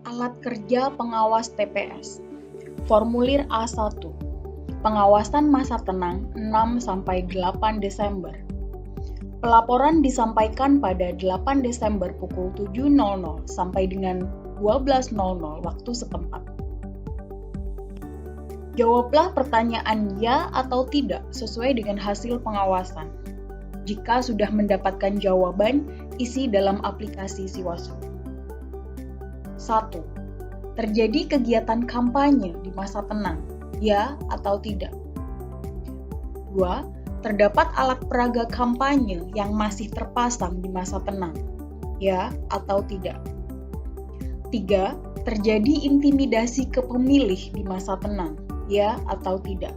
Alat kerja pengawas TPS. Formulir A1. Pengawasan masa tenang 6-8 Desember. Pelaporan disampaikan pada 8 Desember pukul 7.00 sampai dengan 12.00 waktu setempat. Jawablah pertanyaan ya atau tidak sesuai dengan hasil pengawasan. Jika sudah mendapatkan jawaban, isi dalam aplikasi Siwaslu. 1. Terjadi kegiatan kampanye di masa tenang, ya atau tidak? 2. Terdapat alat peraga kampanye yang masih terpasang di masa tenang, ya atau tidak? 3. Terjadi intimidasi ke pemilih di masa tenang, ya atau tidak?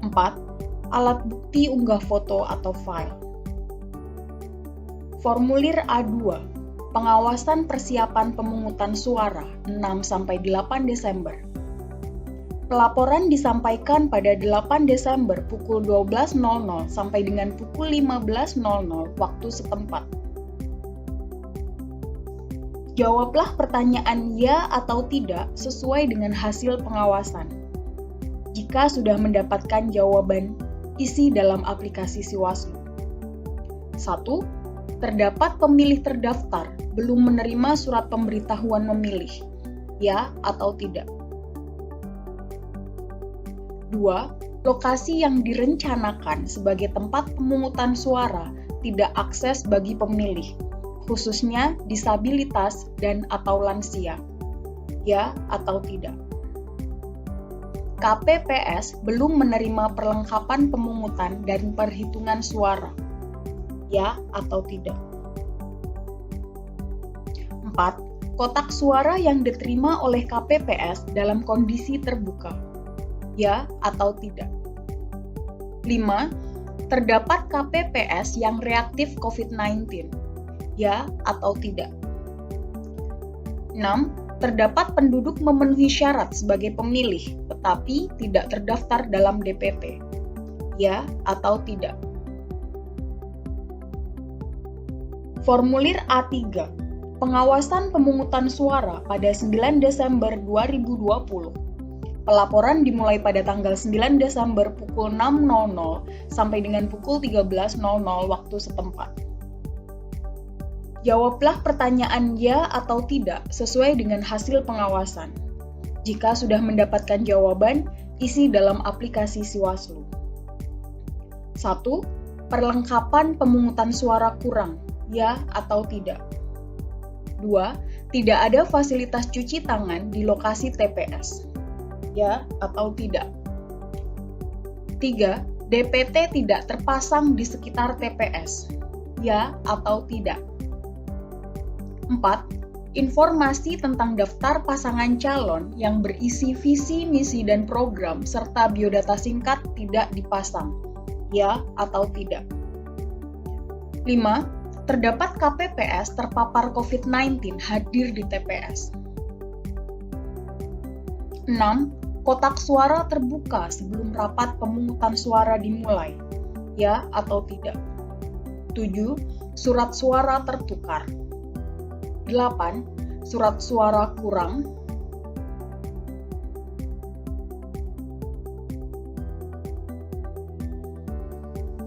4. Alat bukti unggah foto atau file. Formulir A2. Pengawasan persiapan pemungutan suara 6-8 Desember. Pelaporan disampaikan pada 8 Desember pukul 12.00 sampai dengan pukul 15.00 waktu setempat. Jawablah pertanyaan ya atau tidak sesuai dengan hasil pengawasan. Jika sudah mendapatkan jawaban, isi dalam aplikasi Siwaslu. 1. Terdapat pemilih terdaftar belum menerima surat pemberitahuan memilih, ya atau tidak? 2. Lokasi yang direncanakan sebagai tempat pemungutan suara tidak akses bagi pemilih, khususnya disabilitas dan atau lansia, ya atau tidak? KPPS belum menerima perlengkapan pemungutan dan perhitungan suara, ya atau tidak? 4. Kotak suara yang diterima oleh KPPS dalam kondisi terbuka, ya atau tidak? 5. Terdapat KPPS yang reaktif COVID-19, ya atau tidak? 6. Terdapat penduduk memenuhi syarat sebagai pemilih, tetapi tidak terdaftar dalam DPT, ya atau tidak? Formulir A3. Pengawasan pemungutan suara pada 9 Desember 2020. Pelaporan dimulai pada tanggal 9 Desember pukul 6.00 sampai dengan pukul 13.00 waktu setempat. Jawablah pertanyaan ya atau tidak sesuai dengan hasil pengawasan. Jika sudah mendapatkan jawaban, isi dalam aplikasi Siwaslu. 1. Perlengkapan pemungutan suara kurang, ya atau tidak? 2. Tidak ada fasilitas cuci tangan di lokasi TPS, ya atau tidak? 3. DPT tidak terpasang di sekitar TPS, ya atau tidak? 4. Informasi tentang daftar pasangan calon yang berisi visi, misi, dan program serta biodata singkat tidak dipasang, ya atau tidak? 5. Terdapat KPPS terpapar COVID-19 hadir di TPS. 6. Kotak suara terbuka sebelum rapat pemungutan suara dimulai, ya atau tidak? 7. Surat suara tertukar. 8. Surat suara kurang.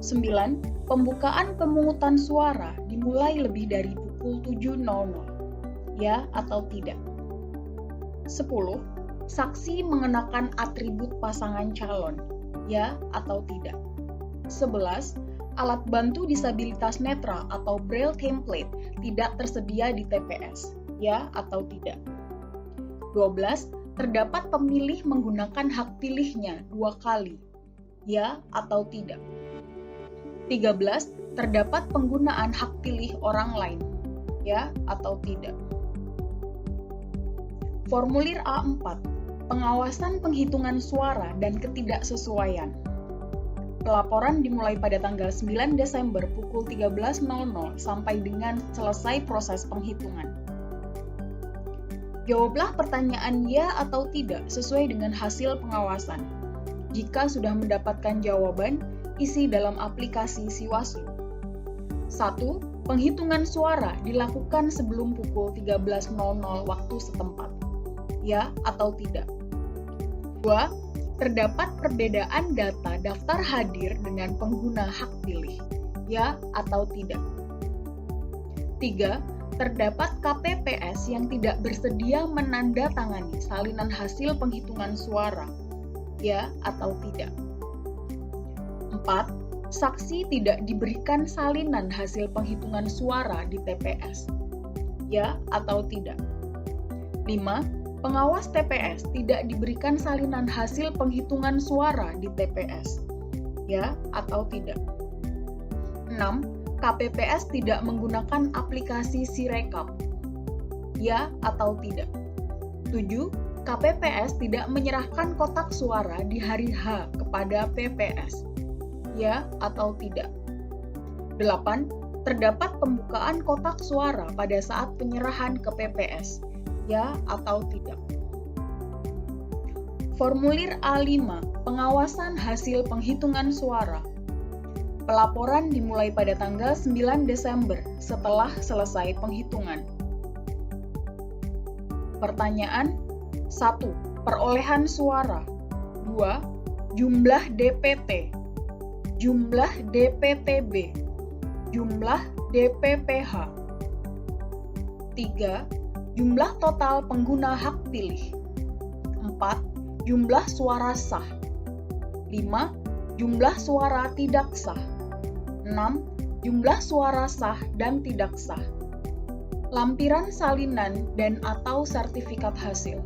9. Pembukaan pemungutan suara dimulai lebih dari pukul 7.00, ya atau tidak? 10. Saksi mengenakan atribut pasangan calon, ya atau tidak? 11. Alat bantu disabilitas netra atau braille template tidak tersedia di TPS, ya atau tidak? 12. Terdapat pemilih menggunakan hak pilihnya 2 kali, ya atau tidak? 13. Terdapat penggunaan hak pilih orang lain, ya atau tidak? Formulir A4. Pengawasan penghitungan suara dan ketidaksesuaian. Pelaporan dimulai pada tanggal 9 Desember pukul 13.00 sampai dengan selesai proses penghitungan. Jawablah pertanyaan ya atau tidak sesuai dengan hasil pengawasan. Jika sudah mendapatkan jawaban, isi dalam aplikasi Siwaslu. 1. Penghitungan suara dilakukan sebelum pukul 13.00 waktu setempat. Ya atau tidak? 2. Terdapat perbedaan data daftar hadir dengan pengguna hak pilih. Ya atau tidak? 3. Terdapat KPPS yang tidak bersedia menandatangani salinan hasil penghitungan suara. Ya atau tidak? 4. Saksi tidak diberikan salinan hasil penghitungan suara di TPS. Ya atau tidak? 5. Pengawas TPS tidak diberikan salinan hasil penghitungan suara di TPS. Ya atau tidak? 6. KPPS tidak menggunakan aplikasi Sirekap. Ya atau tidak? 7. KPPS tidak menyerahkan kotak suara di hari H kepada PPS. Ya atau tidak? 8. Terdapat pembukaan kotak suara pada saat penyerahan ke PPS. Ya atau tidak? Formulir A5, pengawasan hasil penghitungan suara. Pelaporan dimulai pada tanggal 9 Desember setelah selesai penghitungan. Pertanyaan 1. Perolehan suara. 2. Jumlah DPT. Jumlah DPTB, jumlah DPPH. 3. Jumlah total pengguna hak pilih. 4. Jumlah suara sah. 5. Jumlah suara tidak sah. 6. Jumlah suara sah dan tidak sah. Lampiran salinan dan atau sertifikat hasil.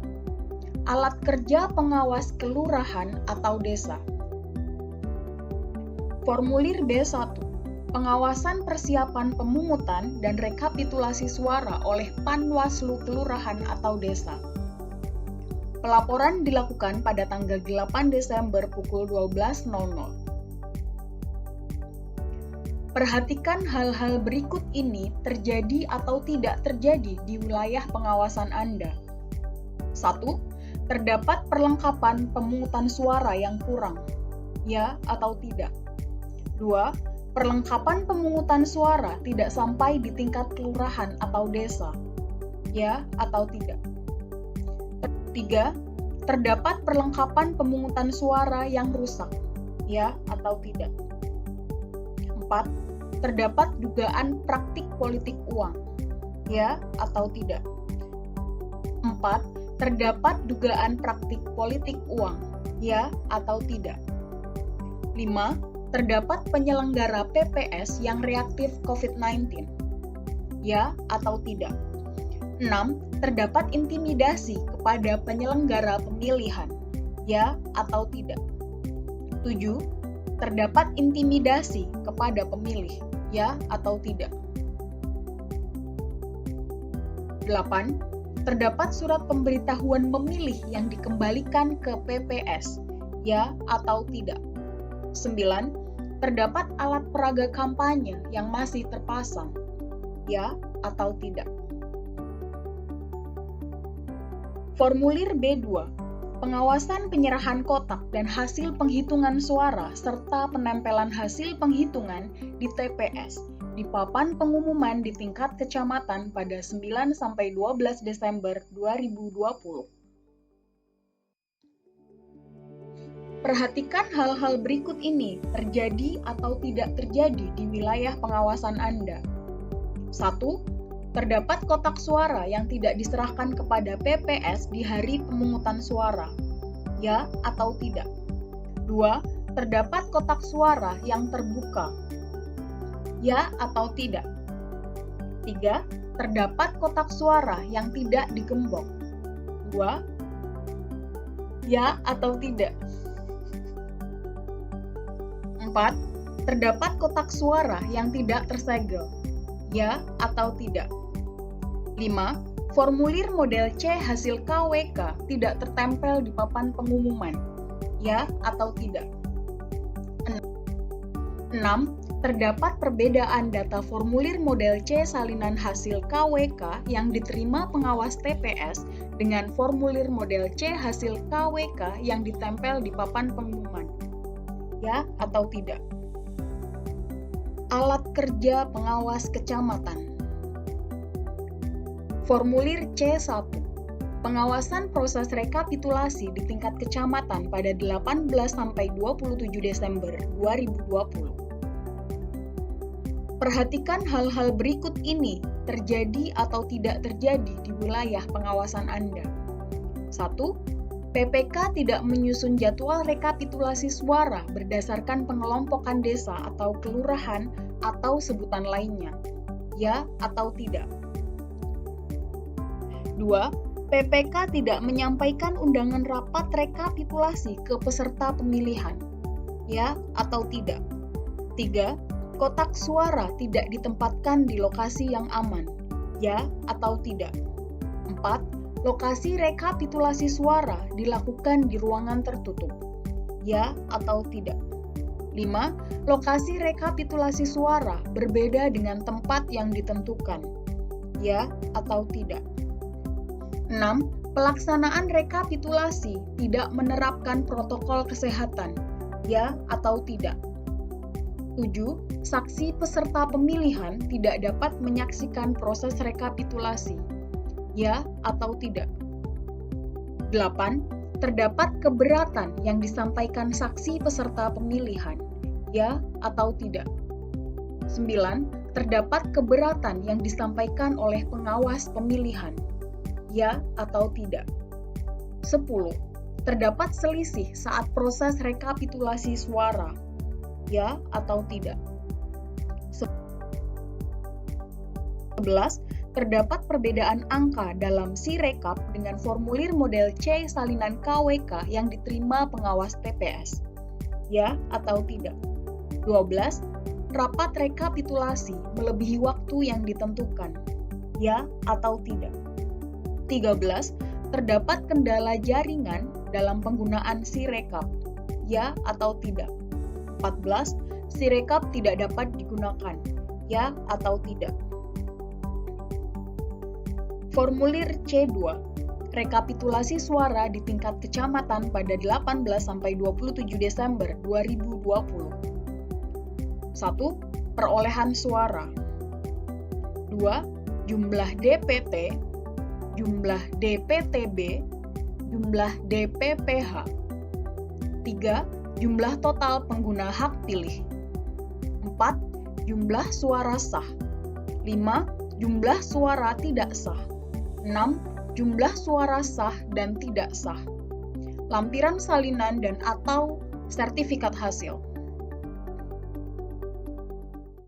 Alat kerja pengawas kelurahan atau desa. Formulir B1, pengawasan persiapan pemungutan dan rekapitulasi suara oleh Panwaslu kelurahan atau desa. Pelaporan dilakukan pada tanggal 8 Desember pukul 12.00. Perhatikan hal-hal berikut ini terjadi atau tidak terjadi di wilayah pengawasan Anda. 1. Terdapat perlengkapan pemungutan suara yang kurang. Ya atau tidak? 2. Perlengkapan pemungutan suara tidak sampai di tingkat kelurahan atau desa. Ya atau tidak? 3. Terdapat perlengkapan pemungutan suara yang rusak. Ya atau tidak? 4. Terdapat dugaan praktik politik uang. Ya atau tidak? 4. Terdapat dugaan praktik politik uang. Ya atau tidak? 5. Terdapat penyelenggara PPS yang reaktif COVID-19. Ya atau tidak? 6. Terdapat intimidasi kepada penyelenggara pemilihan. Ya atau tidak? 7. Terdapat intimidasi kepada pemilih. Ya atau tidak? 8. Terdapat surat pemberitahuan memilih yang dikembalikan ke PPS. Ya atau tidak? 9. Terdapat alat peraga kampanye yang masih terpasang. Ya atau tidak? Formulir B2, pengawasan penyerahan kotak dan hasil penghitungan suara serta penempelan hasil penghitungan di TPS di papan pengumuman di tingkat kecamatan pada 9-12 Desember 2020. Perhatikan hal-hal berikut ini terjadi atau tidak terjadi di wilayah pengawasan Anda. 1. Terdapat kotak suara yang tidak diserahkan kepada PPS di hari pemungutan suara. Ya atau tidak? 2. Terdapat kotak suara yang terbuka. Ya atau tidak? 3. Terdapat kotak suara yang tidak digembok. 2. Ya atau tidak? 4. Terdapat kotak suara yang tidak tersegel. Ya atau tidak? 5. Formulir model C hasil KWK tidak tertempel di papan pengumuman. Ya atau tidak? 6. Terdapat perbedaan data formulir model C salinan hasil KWK yang diterima pengawas TPS dengan formulir model C hasil KWK yang ditempel di papan pengumuman. Ya atau tidak? Alat kerja pengawas kecamatan. Formulir C1. Pengawasan proses rekapitulasi di tingkat kecamatan pada 18 sampai 27 Desember 2020. Perhatikan hal-hal berikut ini terjadi atau tidak terjadi di wilayah pengawasan Anda. 1. PPK tidak menyusun jadwal rekapitulasi suara berdasarkan pengelompokan desa atau kelurahan atau sebutan lainnya. Ya atau tidak? 2. PPK tidak menyampaikan undangan rapat rekapitulasi ke peserta pemilihan. Ya atau tidak? 3. Kotak suara tidak ditempatkan di lokasi yang aman. Ya atau tidak? 4. Lokasi rekapitulasi suara dilakukan di ruangan tertutup. Ya atau tidak? 5. Lokasi rekapitulasi suara berbeda dengan tempat yang ditentukan. Ya atau tidak? 6. Pelaksanaan rekapitulasi tidak menerapkan protokol kesehatan. Ya atau tidak? 7. Saksi peserta pemilihan tidak dapat menyaksikan proses rekapitulasi. Ya atau tidak? 8. Terdapat keberatan yang disampaikan saksi peserta pemilihan. Ya atau tidak? 9. Terdapat keberatan yang disampaikan oleh pengawas pemilihan. Ya atau tidak? 10. Terdapat selisih saat proses rekapitulasi suara. Ya atau tidak? 11. Terdapat perbedaan angka dalam Sirekap dengan formulir model C salinan KWK yang diterima pengawas TPS. Ya atau tidak? 12. Rapat rekapitulasi melebihi waktu yang ditentukan. Ya atau tidak? 13. Terdapat kendala jaringan dalam penggunaan Sirekap. Ya atau tidak? 14. Sirekap tidak dapat digunakan. Ya atau tidak? Formulir C2. Rekapitulasi suara di tingkat kecamatan pada 18 sampai 27 Desember 2020. 1. Perolehan suara. 2. Jumlah DPT, jumlah DPTB, jumlah DPPH. 3. Jumlah total pengguna hak pilih. 4. Jumlah suara sah. 5. Jumlah suara tidak sah. 6. Jumlah suara sah dan tidak sah. Lampiran salinan dan atau sertifikat hasil.